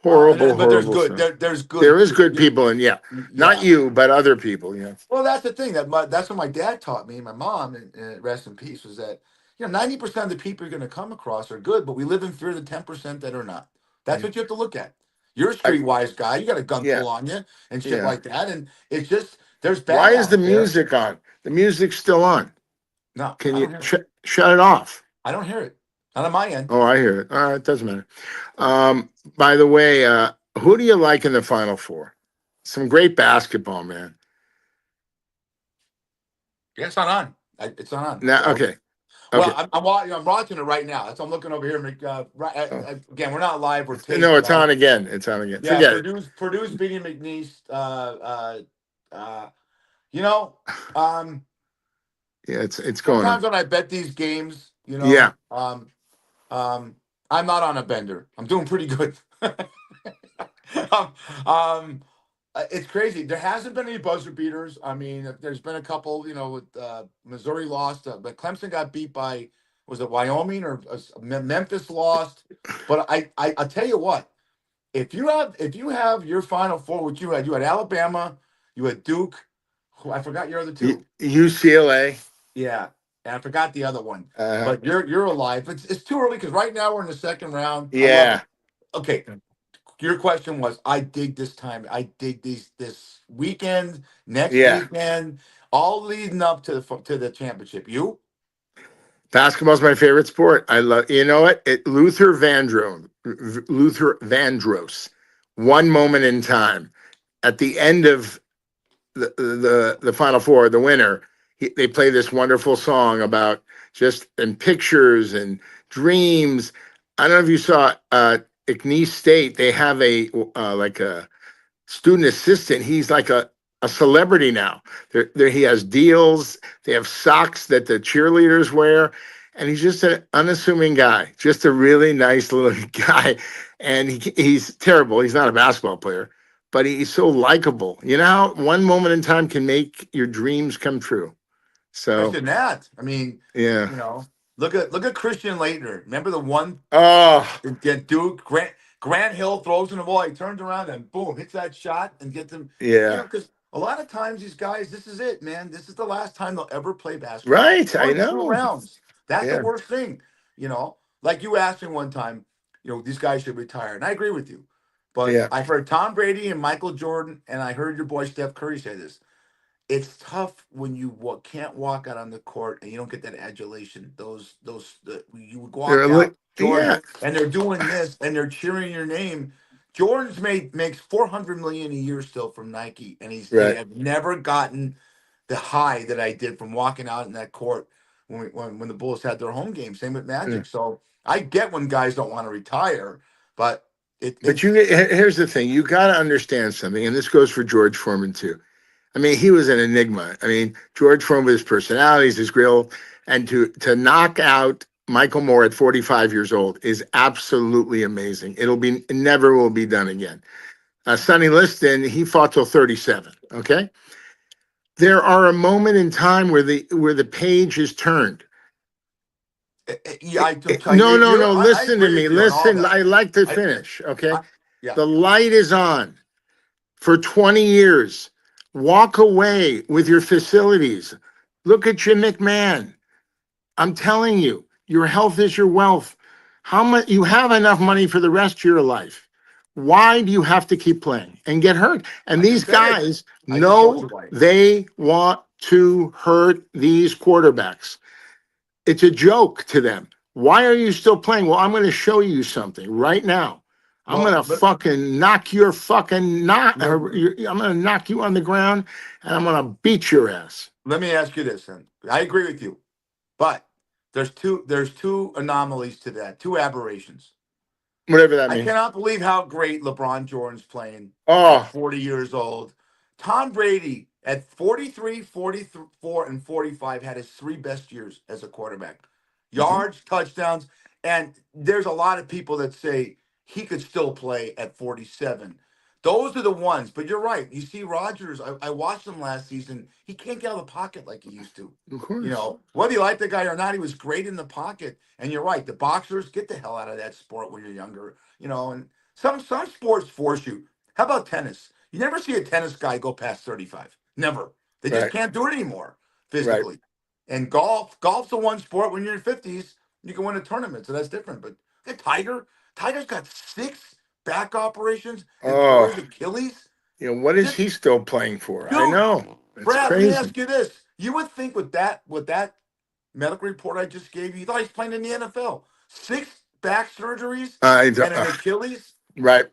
Well, Horrible, but there's horrible good. stuff. There's There good is too. good people, and yeah, not Yeah. you, but other people. Yeah, Well, that's the thing that's what my dad taught me, and my mom, and rest in peace, was that 90% of the people you're going to come across are good, but we live in fear of the 10% that are not. That's yeah, what you have to look at. You're a I, streetwise guy. You got a gun yeah, pull on you and shit yeah. like that, and it's just there's Why bad is the out there. music on? The music's still on. No, Can I you don't hear it. shut it off? I don't hear it. Not on my end. Oh, I hear it. It doesn't matter. By the way, who do you like in the Final Four? Some great basketball, man. Yeah, it's not on. It's not on. Now, So, okay, well, okay. I'm watching it right now. That's I'm looking over here. Oh. Again, we're not live. We're No, taped, it's right? on again. It's on again. Yeah, Forget it. Purdue's beating McNeese. Uh, you know, um, Yeah, it's going on. sometimes when I bet these games, Yeah, I'm not on a bender. I'm doing pretty good. um, um, it's crazy. There hasn't been any buzzer beaters. I mean, there's been a couple. With Missouri lost, but Clemson got beat by was it Wyoming or Memphis lost. But I'll tell you what. If you have your Final Four, which you had Alabama, you had Duke. Who I forgot your other two. UCLA. Yeah, and I forgot the other one. Uh, But you're alive. It's too early because right now we're in the second round. I love it. yeah, Okay, your question was, I dig this time. I dig this weekend, next yeah. weekend, all leading up to the championship. You? Basketball's my favorite sport. I love. You know what? Luther Vandross. One moment in time. At the end of the Final Four, the winner, they play this wonderful song about just and pictures and dreams. I don't know if you saw McNeese State. They have a like a student assistant. He's like a celebrity now. He has deals. They have socks that the cheerleaders wear. And he's just an unassuming guy, just a really nice little guy. And he's terrible. He's not a basketball player, but he's so likable. You know how one moment in time can make your dreams come true. So, Imagine that. I mean, yeah. look at Christian Laettner. Remember the one Oh, get Duke Grant Hill throws in the ball. He turns around and boom, hits that shot and gets him. yeah. Because a lot of times these guys, this is it, man. This is the last time they'll ever play basketball. Right. I One, two know. rounds. That's the Yeah. worst thing. Like you asked me one time. These guys should retire, and I agree with you. But Yeah. I've heard Tom Brady and Michael Jordan, and I heard your boy Steph Curry say this. It's tough when you can't walk out on the court and you don't get that adulation. You They're walk out, yeah. Jordan, and they're doing this and they're cheering your name. Jordan's makes 400 million a year still from Nike, and they Right. have never gotten the high that I did from walking out in that court when the Bulls had their home game. Same with Yeah. Magic. So I get when guys don't want to retire, but But here's the thing. You got to understand something, and this goes for George Foreman too. I mean, he was an enigma. I mean, George Foreman with his personalities, his grill, and to knock out Michael Moore at 45 years old is absolutely amazing. It never will be done again. Sonny Liston, he fought till 37. Okay, there are a moment in time where the page is turned. Yeah, No, no, you're, no. I Listen to agree me. with you on all Listen. that. I like to I, finish. Okay. I yeah, The light is on for 20 years. Walk away with your facilities. Look at Jim McMahon. I'm telling you, your health is your wealth. How much you have enough money for the rest of your life? Why do you have to keep playing and get hurt? And I these just said it. guys I just told you know why. they want to hurt these quarterbacks. It's a joke to them. Why are you still playing? Well, I'm going to show you something right now. I'm going Well, to fucking knock your fucking knock. let, I'm going to knock you on the ground and I'm going to beat your ass. let me ask you this, then. I agree with you, but there's two anomalies to that, two aberrations. Whatever that I means. cannot believe how great LeBron Jordan's playing at Oh, 40 years old. Tom Brady at 43, 44, and 45 had his three best years as a quarterback. mhm, Yards, touchdowns, and there's a lot of people that say he could still play at 47. Those are the ones, but you're right. You see Rodgers, I watched him last season. He can't get out of the pocket like he used to. of course. Whether you like the guy or not, he was great in the pocket. And you're right, the boxers get the hell out of that sport when you're younger. And some sports force you. How about tennis? You never see a tennis guy go past 35. Never. They just Right, can't do it anymore right. physically. And golf's the one sport when you're in 50s, you can win a tournament. So that's different. But the Tiger's got 6 back operations and tore Oh, his Achilles. what is Just he still playing for? I dude, know. It's Brad, let me crazy. ask you this. You would think with that medical report I just gave you, thought he's playing in the NFL. 6 back surgeries I, and an Achilles. right.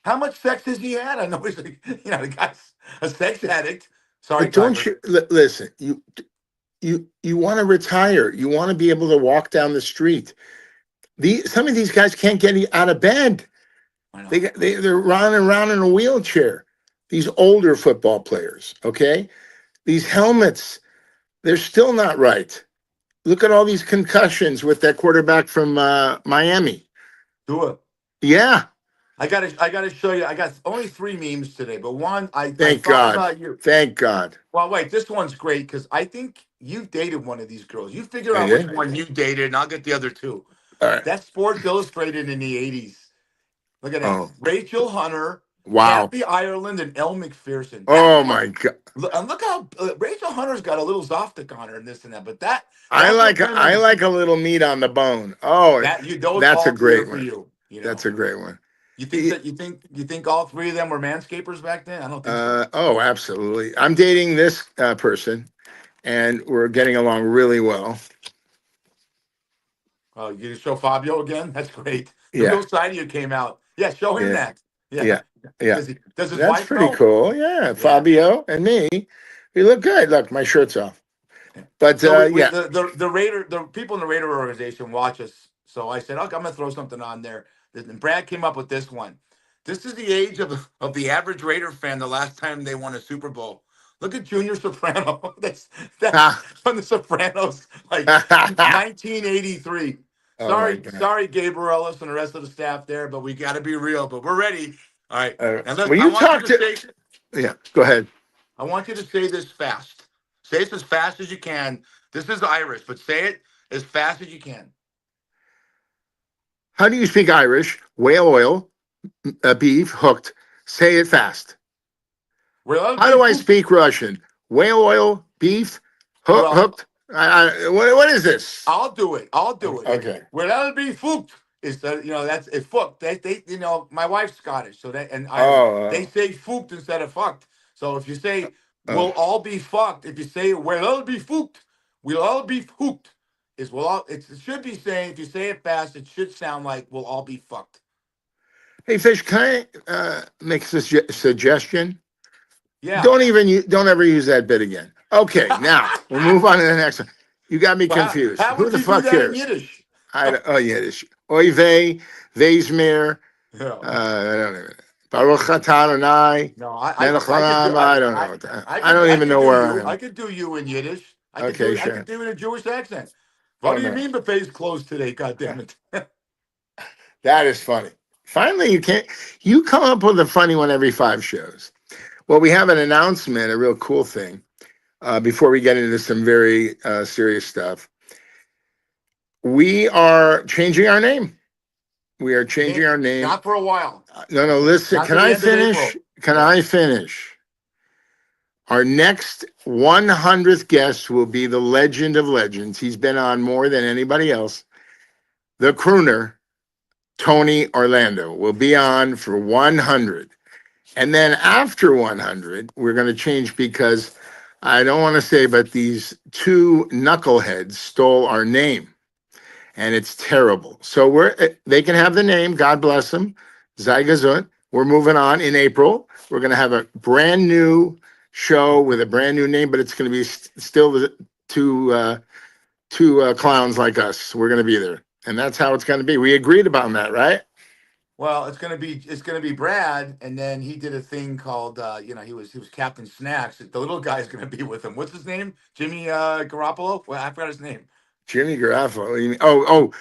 How much sex has he had? I know he's like, the guy's a sex addict. Sorry, But don't Tiger. you listen? You want to retire. You want to be able to walk down the street. Some of these guys can't get out of bed. I They know. got- they're running around in a wheelchair. These older football players, okay? These helmets, they're still not right. Look at all these concussions with that quarterback from Miami. Do it. Yeah, I gotta show you. I got only 3 memes today, but one I thank thought God. about you. Thank God. Well, wait, this one's great because I think you've dated one of these girls. You figure I out which did. one you dated, and I'll get the other two. All right. That's Sports Illustrated in the 80s. Look at that. Oh, Rachel Hunter, wow. Kathy Ireland, and Elle McPherson. That Oh one. my God. Look how Rachel Hunter's got a little Zoftic on her and this and that. But that I that's what like I women like a little meat on the bone. Oh, those that's a all 3 are great for one. you. That's a great one. You think all 3 of them were manscapers back then? I don't think so. Oh, absolutely. I'm dating this person, and we're getting along really well. Oh, you gonna show Fabio again? That's great. The Yeah, real side of you came out. Yeah, show him yeah, that. Yeah. yeah, yeah. Does his That's wife pretty know? cool. Yeah, Yeah. Fabio and me, we look good. Look, my shirt's off. But So we yeah, the Raider the people in the Raider organization watch us. So I said, okay, I'm gonna throw something on there. And Brad came up with this one. This is the age of the average Raider fan. The last time they won a Super Bowl. Look at Junior Soprano. That's ah, from The Sopranos, like 1983. oh my Sorry, God. sorry, Gabriel Ellis and the rest of the staff there, but we got to be real. But we're ready. All right, and Will I you want you talk to to? say Yeah, go ahead. I want you to say this fast. Say it as fast as you can. This is Irish, but say it as fast as you can. How do you speak Irish? Whale oil, beef, hooked. Say it fast. Well, How do I speak Russian? Whale oil, beef, well, hooked. What is this? I'll do it. I'll do it. Okay. Well, that'll be fooked. Is that that's it's fucked. They my wife's Scottish, so that and Irish. They Oh, say fooked instead of fucked. So if you say oh. we'll all be fucked, if you say we'll all be fooked, we'll all be fooked. Is we'll all it should be saying if you say it fast, it should sound like we'll all be fucked. Hey, Fish, can I make a suggestion? Yeah. Don't ever use that bit again. Okay, now we'll move on to the next one. You got me Well, confused. how Who would the you do fuck that in cares? Yiddish? Yeah, this oy vey, Weismeer. Yeah. I don't even. Baruch atah Adonai, No, I Melech could do haolam. I don't know. I don't I even could know do where I you. I am. could do you in Yiddish. Okay, I could sure. do it in a Jewish accent. What Oh do you no, mean buffet's closed today? God damn it. that is funny. Finally, you can't. You come up with a funny one every 5 shows. Well, we have an announcement, a real cool thing. Before we get into some very serious stuff, We are changing our name. We are changing our name. Not for a while. No, listen. Not Can to the I end of finish? April. Can Yeah. I finish? Our next 100th guest will be the legend of legends. He's been on more than anybody else. The crooner, Tony Orlando, will be on for 100. And then after 100, we're going to change because I don't want to say, but these two knuckleheads stole our name. And it's terrible. So they can have the name. God bless them. Sei gesund. We're moving on in April. We're going to have a brand new show with a brand new name, but it's going to be still the two clowns like us. We're going to be there, and that's how it's going to be. We agreed about that, right? Well, it's gonna be Brad, and then he did a thing called he was Captain Snacks. The little guy's gonna be with him. What's his name? Jimmy Garoppolo? Well, I forgot his name. Jimmy Garofalo. You mean, oh!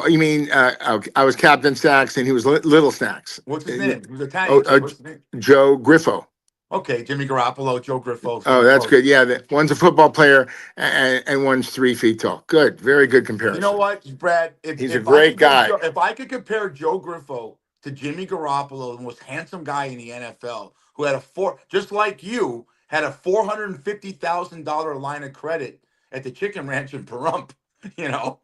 You mean okay, I was Captain Snacks and he was Little Snacks. What's his name? He was Oh, Italian too. What's his name? Joe Griffo. Okay, Jimmy Garoppolo, Joe Griffo, Oh, same that's close. good. Yeah, one's a football player and one's 3 feet tall. Good, very good You know comparison. what, Brad? If He's a if I great could go, guy. if I could compare Joe Griffo to Jimmy Garoppolo, the most handsome guy in the NFL, who had just like you, had a $450,000 line of credit at the Chicken Ranch in Pahrump. You know,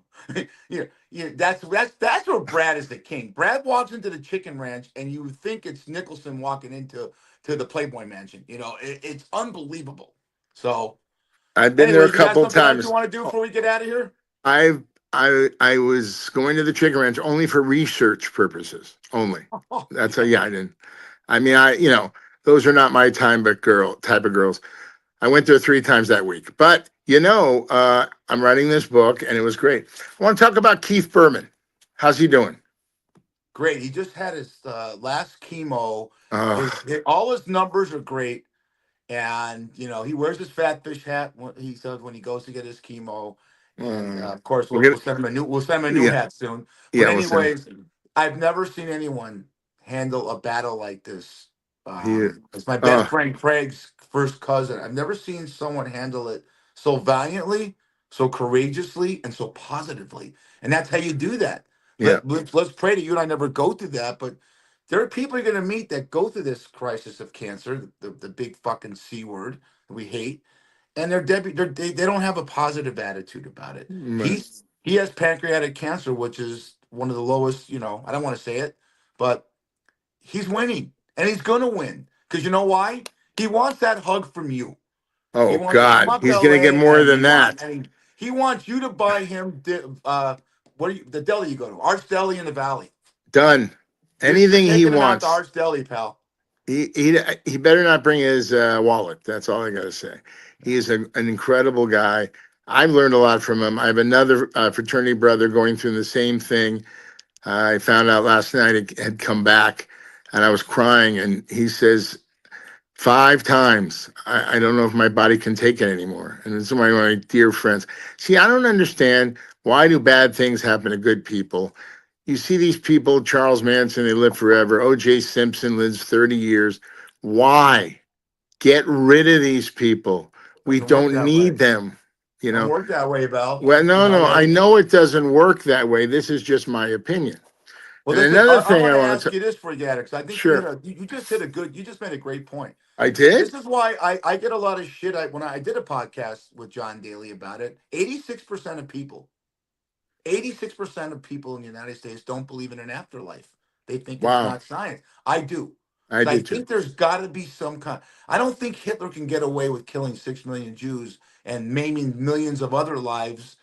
that's where Brad is the king. Brad walks into the Chicken Ranch, and you think it's Nicholson walking into the Playboy Mansion. It's unbelievable. So, I've been there a anyways, you got couple something else you times. want to do before we get out of here? I was going to the chicken ranch only for research purposes. Only. That's how. Yeah, I didn't. I mean, those are not my type of girls. I went there 3 times that week. But I'm writing this book, and it was great. I want to talk about Keith Berman. How's he doing? Great. He just had his last chemo. Uh, All his numbers are great, and he wears his fat fish hat. He says when he goes to get his chemo, and of course we're we'll gonna. send him a new Yeah, hat soon. But yeah. We'll send. anyways, I've never seen anyone handle a battle like this. He. It's my best Uh, friend Craig's first cousin. I've never seen someone handle it so valiantly, so courageously, and so positively. And that's how you do that. yeah. Let's pray that you and I never go through that. But there are people you're going to meet that go through this crisis of cancer, the big fucking C word that we hate, and they don't have a positive attitude about it. Right. He has pancreatic cancer, which is one of the lowest. I don't want to say it, but he's winning, and he's going to win because you know why? He wants that hug from you. He Oh wants to come God, up to he's gonna get LA, more and than that. he wants you to buy him the deli you go to, Arch Deli in the Valley. Done. You're Anything he taking him out to wants. Arch Deli, pal. He better not bring his wallet. That's all I gotta say. He is an incredible guy. I've learned a lot from him. I have another fraternity brother going through the same thing. I found out last night it had come back, and I was crying. And he says 5 times, I don't know if my body can take it anymore. And it's one of my dear friends. See, I don't understand, why do bad things happen to good people? You see these people, Charles Manson, they live forever. O.J. Simpson lives 30 years. Why? Get rid of these people. We Doesn't work don't that way. need them. You Doesn't know. work that way, Bell. Well, You know no. I that. know it doesn't work that way. This is just my opinion. Well, And listen, another I thing want I to want ask to, you this for you, because I think sure, you just made a great point. I This did. is why I get a lot of shit. When I did a podcast with John Daly about it, 86% of people in the United States don't believe in an afterlife. They think it's Wow, not science. I do. I So I do too. think there's got to be some kind. I don't think Hitler can get away with killing 6 million Jews and maiming millions of other lives.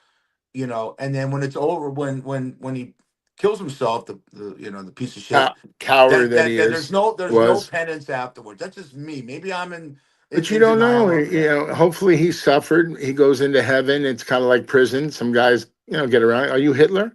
And then when it's over, when he kills himself, the piece of shit, Coward that that that, he that is there's no was. penance afterwards. That's just me. Maybe I'm But you in don't know. denial of that. Hopefully he suffered. He goes into heaven. It's kind of like prison. Some guys, get around. Are you Hitler?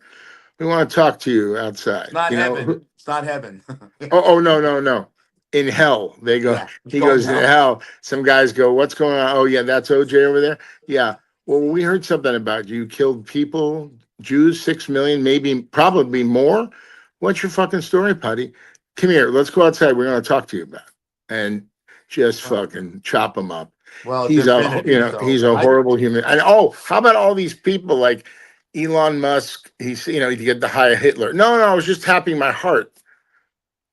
We want to talk to you It's outside. not heaven. It's not heaven. Oh, no. In hell, they go. Yeah, it's He going goes into now. hell. Some guys go, "What's going on?" Oh, yeah, that's OJ over there. Yeah. Well, we heard something about you. You killed people, Jews, 6 million, maybe, probably more. What's your fucking story, Putty? Come here. Let's go outside. We're going to talk to you about it. And just fucking chop him up. Well, it's He's infinity. So he's a horrible human. And how about all these people like Elon Musk, he's, you get the high Hitler. No, I was just tapping my heart.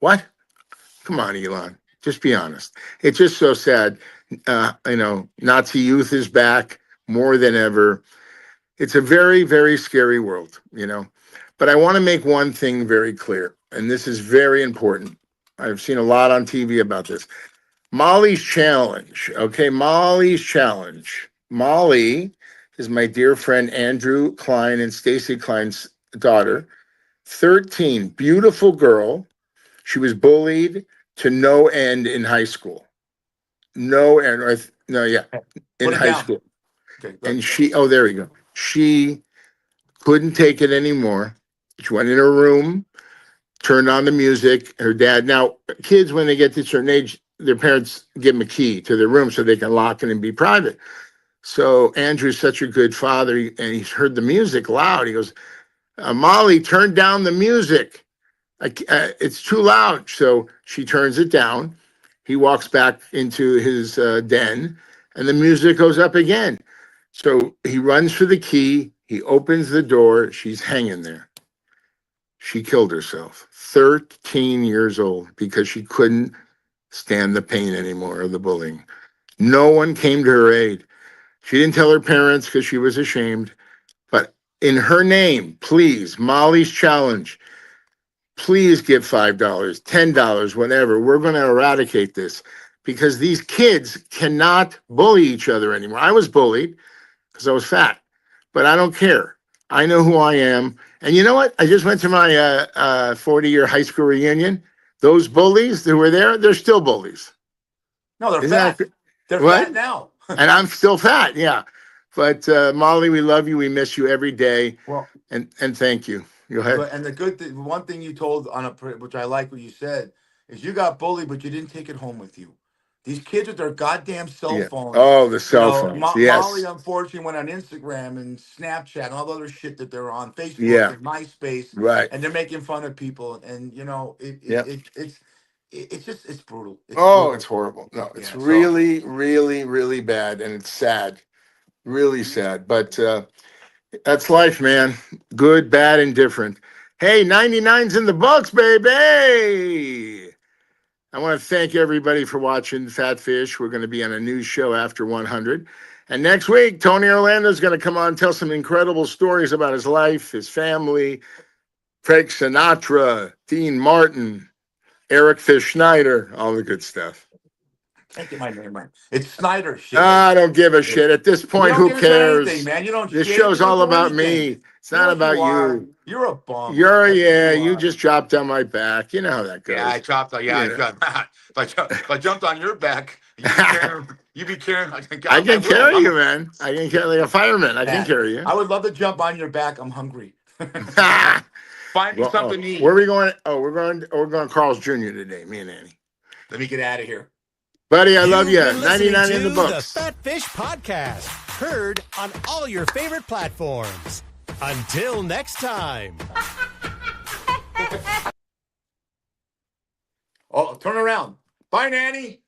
What? Come on, Elon. Just be honest. It's just so sad. Nazi youth is back more than ever. It's a very, very scary world. But I want to make one thing very clear, and this is very important. I've seen a lot on TV about this. Molly's challenge. Okay, Molly's challenge. Molly is my dear friend Andrew Klein and Stacy Klein's daughter. 13, beautiful girl. She was bullied to no end in high school. No end. In high school. Okay, and there we go. She couldn't take it anymore. She went in her room, turned on the music. Her dad, now kids, when they get to a certain age, their parents give them a key to their room so they can lock it and be private. So Andrew's such a good father, and he's heard the music loud. He goes, Molly, turn down the music. It's too loud. So she turns it down. He walks back into his den, and the music goes up again. So he runs for the key. He opens the door. She's hanging there. She killed herself, 13 years old, because she couldn't stand the pain anymore of the bullying. No one came to her aid. She didn't tell her parents because she was ashamed. But in her name, please, Molly's challenge, please give $5, $10, whatever. We're going to eradicate this because these kids cannot bully each other anymore. I was bullied because I was fat, but I don't care. I know who I am. And you know what? I just went to my 40-year high school reunion. Those bullies that were there, they're still bullies. No, they're Isn't fat. They're fat now. And I'm still fat, yeah. But Molly, we love you. We miss you every day. Well, and thank you. Go ahead. and the good thing, one thing you told which I like what you said, is you got bullied, but you didn't take it home with you. These kids with their goddamn cell phones. Oh, the cell phones. Yes. Molly unfortunately went on Instagram and Snapchat and all the other shit that they're on Facebook and MySpace. Right. And they're making fun of people. And it's brutal. It's horrible. No, it's really, really, really bad. And it's sad. Really sad. But that's life, man. Good, bad, and different. Hey, 99's in the books, baby. I want to thank everybody for watching Fat Fish. We're going to be on a new show after 100. And next week, Tony Orlando is going to come on and tell some incredible stories about his life, his family, Frank Sinatra, Dean Martin, Eric Fish Schneider, all the good stuff. Can't get my name right. It's Snyder shit. I don't give a shit. At this point, who cares? Anything, man. You don't this show's all about me. It's not about you. You're a bum. You just dropped on my back. You know how that goes. Yeah, I dropped on. Yeah, if I jumped on your back, you'd be carrying. I can carry you, man. I can carry like a fireman. I can carry you. I would love to jump on your back. I'm hungry. Find me something to eat. Where are we going? We're going to Carl's Jr. today. Me and Annie. Let me get out of here. Buddy, I love you. 99 in the books. The Fat Fish Podcast, heard on all your favorite platforms. Until next time. Oh, turn around. Bye, Nanny.